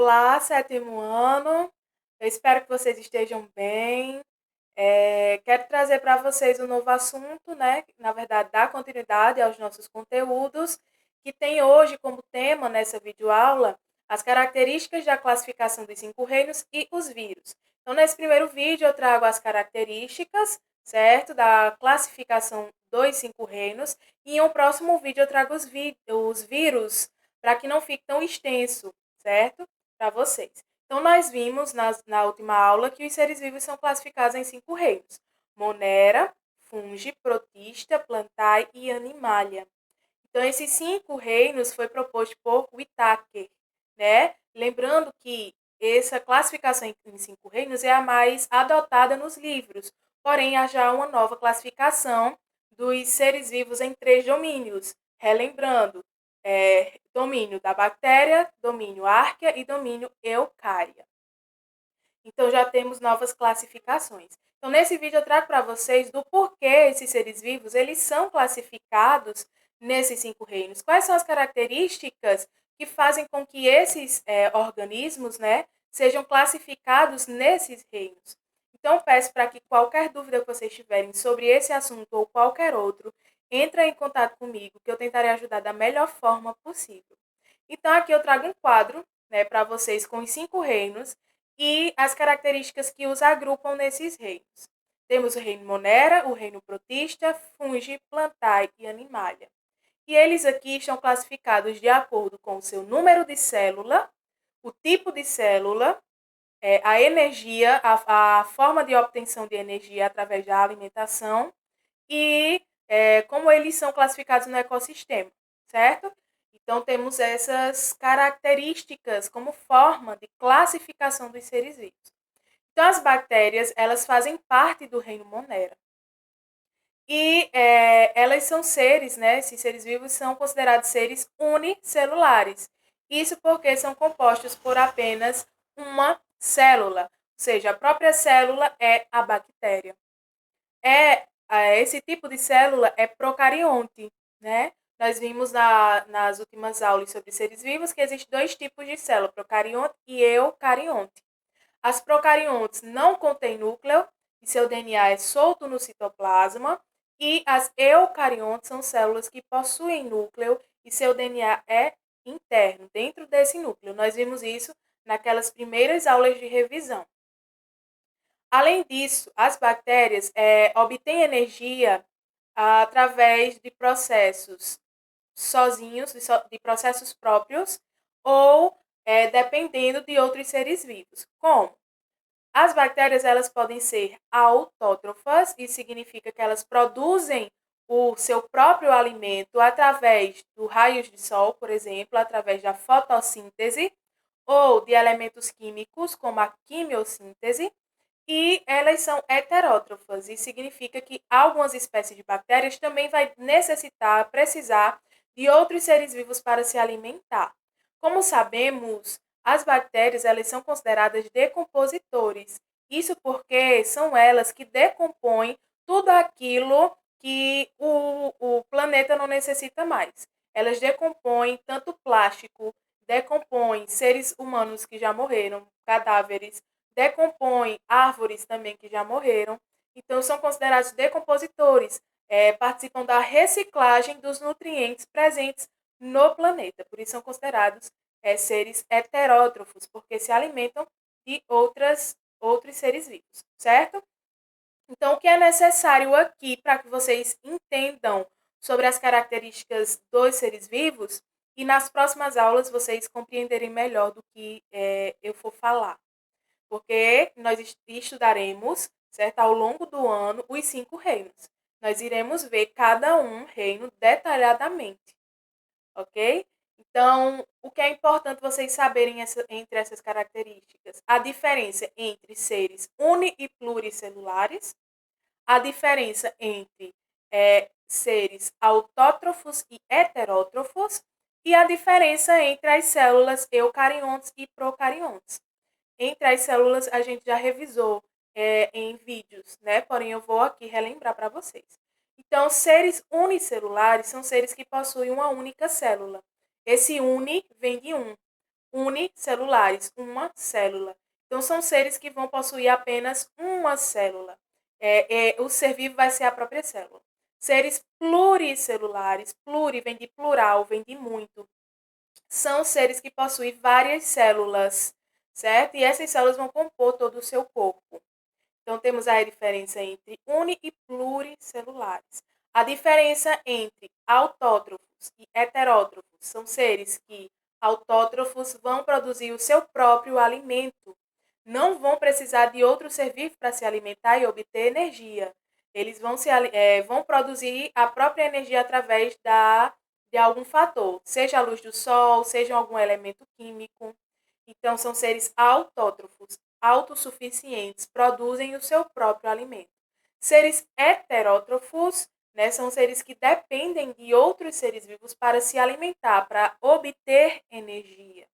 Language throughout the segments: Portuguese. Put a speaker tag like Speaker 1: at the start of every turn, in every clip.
Speaker 1: Olá, sétimo ano. Eu espero que vocês estejam bem. Quero trazer para vocês um novo assunto, né? Na verdade, dar continuidade aos nossos conteúdos, que tem hoje como tema nessa videoaula as características da classificação dos cinco reinos e os vírus. Então, nesse primeiro vídeo, eu trago as características, certo? Da classificação dos cinco reinos. E em um próximo vídeo, eu trago os vírus, para que não fique tão extenso, certo? Para vocês. Então, nós vimos na última aula que os seres vivos são classificados em cinco reinos: Monera, Fungi, Protista, Plantae e Animalia. Então, esses cinco reinos foi proposto por Whittaker, né? Lembrando que essa classificação em cinco reinos é a mais adotada nos livros, porém, há já uma nova classificação dos seres vivos em três domínios. Relembrando, domínio da bactéria, domínio árquea e domínio eucária. Então, já temos novas classificações. Então, nesse vídeo eu trago para vocês do porquê esses seres vivos eles são classificados nesses cinco reinos. Quais são as características que fazem com que esses organismos, né, sejam classificados nesses reinos. Então, peço para que qualquer dúvida que vocês tiverem sobre esse assunto ou qualquer outro, entre em contato comigo, que eu tentarei ajudar da melhor forma possível. Então, aqui eu trago um quadro, né, para vocês com os cinco reinos e as características que os agrupam nesses reinos. Temos o reino Monera, o reino Protista, Fungi, Plantae e Animalia. E eles aqui estão classificados de acordo com o seu número de célula, o tipo de célula, a energia, a forma de obtenção de energia através da alimentação e como eles são classificados no ecossistema, certo? Então, temos essas características como forma de classificação dos seres vivos. Então, as bactérias, elas fazem parte do reino Monera. E elas são seres, né? Esses seres vivos são considerados seres unicelulares. Isso porque são compostos por apenas uma célula. Ou seja, a própria célula é a bactéria. Esse tipo de célula é procarionte, né? Nós vimos nas últimas aulas sobre seres vivos que existem dois tipos de célula, procarionte e eucarionte. As procariontes não contêm núcleo e seu DNA é solto no citoplasma, e as eucariontes são células que possuem núcleo e seu DNA é interno, dentro desse núcleo. Nós vimos isso naquelas primeiras aulas de revisão. Além disso, as bactérias obtêm energia através de processos sozinhos, de processos próprios, ou dependendo de outros seres vivos. Como? As bactérias elas podem ser autótrofas, isso significa que elas produzem o seu próprio alimento através do raios de sol, por exemplo, através da fotossíntese, ou de elementos químicos, como a quimiossíntese, e elas são heterótrofas. Isso significa que algumas espécies de bactérias também vai precisar de outros seres vivos para se alimentar. Como sabemos, as bactérias elas são consideradas decompositores. Isso porque são elas que decompõem tudo aquilo que o planeta não necessita mais. Elas decompõem tanto plástico, decompõem seres humanos que já morreram, cadáveres, decompõem árvores também que já morreram. Então, são considerados decompositores, participam da reciclagem dos nutrientes presentes no planeta. Por isso, são considerados seres heterótrofos, porque se alimentam de outros seres vivos, certo? Então, o que é necessário aqui para que vocês entendam sobre as características dos seres vivos e nas próximas aulas vocês compreenderem melhor do que eu for falar. Porque nós estudaremos, certo, ao longo do ano, os cinco reinos. Nós iremos ver cada um reino detalhadamente, ok? Então, o que é importante vocês saberem entre essas características? A diferença entre seres uni e pluricelulares, a diferença entre seres autótrofos e heterótrofos, e a diferença entre as células eucariontes e procariontes. Entre as células, a gente já revisou em vídeos, né? Porém, eu vou aqui relembrar para vocês. Então, seres unicelulares são seres que possuem uma única célula. Esse uni vem de um. unicelulares, uma célula. Então, são seres que vão possuir apenas uma célula. O ser vivo vai ser a própria célula. Seres pluricelulares, pluri vem de plural, vem de muito. São seres que possuem várias células, certo? E essas células vão compor todo o seu corpo. Então, temos a diferença entre uni e pluricelulares. A diferença entre autótrofos e heterótrofos são seres que autótrofos vão produzir o seu próprio alimento, não vão precisar de outro ser vivo para se alimentar e obter energia. Eles vão produzir a própria energia através de algum fator, seja a luz do sol, seja algum elemento químico. Então, são seres autótrofos, autossuficientes, produzem o seu próprio alimento. Seres heterótrofos, né, são seres que dependem de outros seres vivos para se alimentar, para obter energia.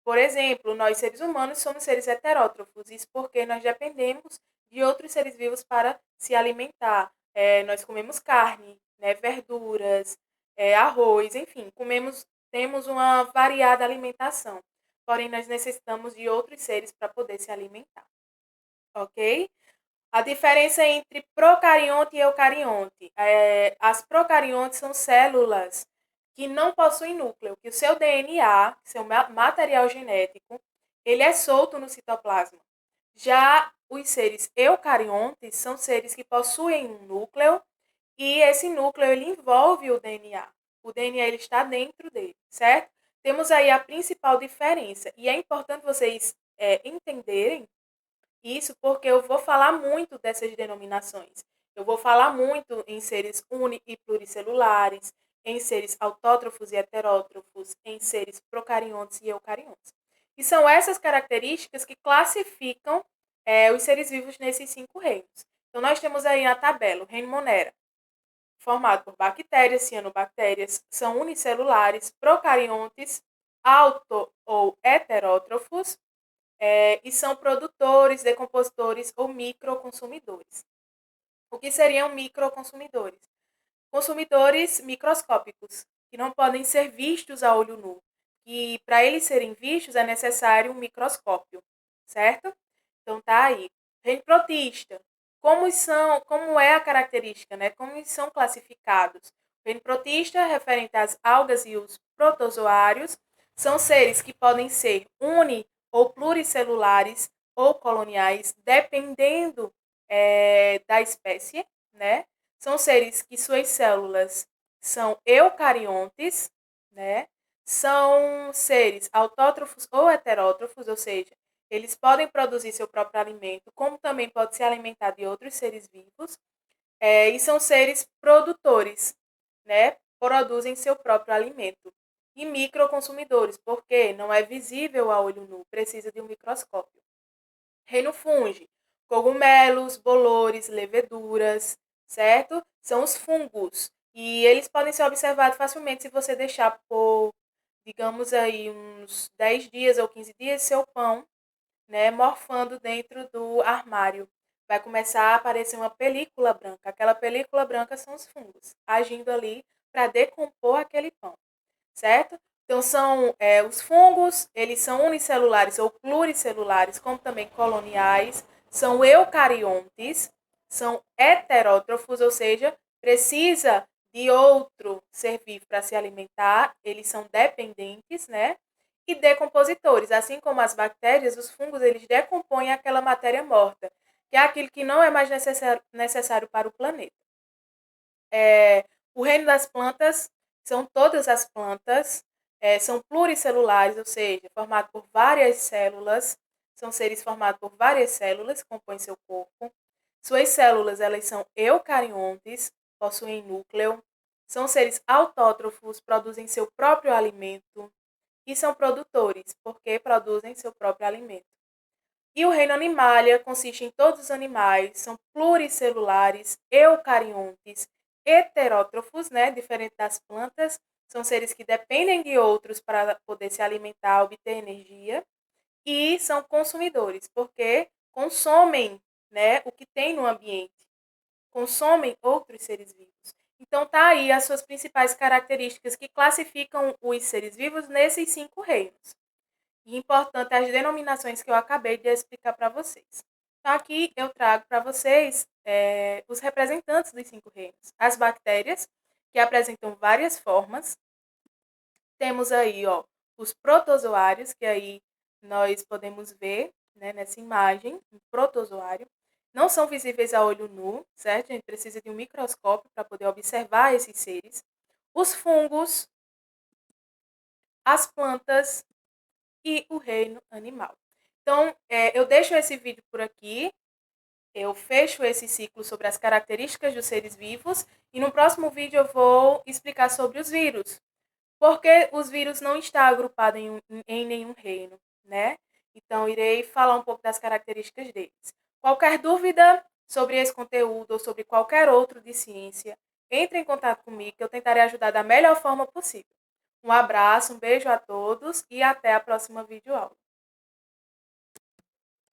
Speaker 1: Por exemplo, nós seres humanos somos seres heterótrofos, isso porque nós dependemos de outros seres vivos para se alimentar. Nós comemos carne, né, verduras, arroz, enfim, temos uma variada alimentação. Porém, nós necessitamos de outros seres para poder se alimentar. Ok? A diferença entre procarionte e eucarionte. As procariontes são células que não possuem núcleo, que o seu DNA, seu material genético, ele é solto no citoplasma. Já os seres eucariontes são seres que possuem um núcleo e esse núcleo ele envolve o DNA. O DNA ele está dentro dele, certo? Temos aí a principal diferença e é importante vocês entenderem isso porque eu vou falar muito dessas denominações. Eu vou falar muito em seres uni e pluricelulares, em seres autótrofos e heterótrofos, em seres procariontes e eucariontes. E são essas características que classificam os seres vivos nesses 5 reinos. Então, nós temos aí na tabela o reino Monera, formado por bactérias, cianobactérias, são unicelulares, procariontes, auto ou heterótrofos, e são produtores, decompositores ou microconsumidores. O que seriam microconsumidores? Consumidores microscópicos, que não podem ser vistos a olho nu. E para eles serem vistos é necessário um microscópio, certo? Então tá aí. Reino protista. Como é a característica, né? Como são classificados? O reino protista, referente às algas e os protozoários, são seres que podem ser uni ou pluricelulares ou coloniais, dependendo da espécie, né? São seres que suas células são eucariontes, né? São seres autótrofos ou heterótrofos, ou seja, eles podem produzir seu próprio alimento, como também pode se alimentar de outros seres vivos, e são seres produtores, né? Produzem seu próprio alimento. E microconsumidores, porque não é visível a olho nu, precisa de um microscópio. Reino fungi, cogumelos, bolores, leveduras, certo? São os fungos. E eles podem ser observados facilmente se você deixar por, digamos aí, uns 10 dias ou 15 dias seu pão, né, morfando dentro do armário. Vai começar a aparecer uma película branca. Aquela película branca são os fungos, agindo ali para decompor aquele pão, certo? Então, são os fungos, eles são unicelulares ou pluricelulares, como também coloniais, são eucariontes, são heterótrofos, ou seja, precisa de outro ser vivo para se alimentar, eles são dependentes, né? E decompositores, assim como as bactérias, os fungos, eles decompõem aquela matéria morta, que é aquilo que não é mais necessário para o planeta. O reino das plantas são todas as plantas, são pluricelulares, ou seja, formado por várias células, são seres formados por várias células que compõem seu corpo. Suas células, elas são eucariontes, possuem núcleo, são seres autótrofos, produzem seu próprio alimento e são produtores, porque produzem seu próprio alimento. E o reino animalia consiste em todos os animais, são pluricelulares, eucariontes, heterótrofos, né, diferente das plantas, são seres que dependem de outros para poder se alimentar, obter energia, e são consumidores, porque consomem, né, o que tem no ambiente, consomem outros seres vivos. Então, tá aí as suas principais características que classificam os seres vivos nesses 5 reinos. E importante as denominações que eu acabei de explicar para vocês. Então, aqui eu trago para vocês os representantes dos 5 reinos. As bactérias, que apresentam várias formas. Temos aí, ó, os protozoários, que aí nós podemos ver, né, nessa imagem, um protozoário. Não são visíveis a olho nu, certo? A gente precisa de um microscópio para poder observar esses seres. Os fungos, as plantas e o reino animal. Então, eu deixo esse vídeo por aqui. Eu fecho esse ciclo sobre as características dos seres vivos. E no próximo vídeo eu vou explicar sobre os vírus. Porque os vírus não estão agrupados em nenhum reino, né? Então, irei falar um pouco das características deles. Qualquer dúvida sobre esse conteúdo ou sobre qualquer outro de ciência, entre em contato comigo que eu tentarei ajudar da melhor forma possível. Um abraço, um beijo a todos e até a próxima videoaula.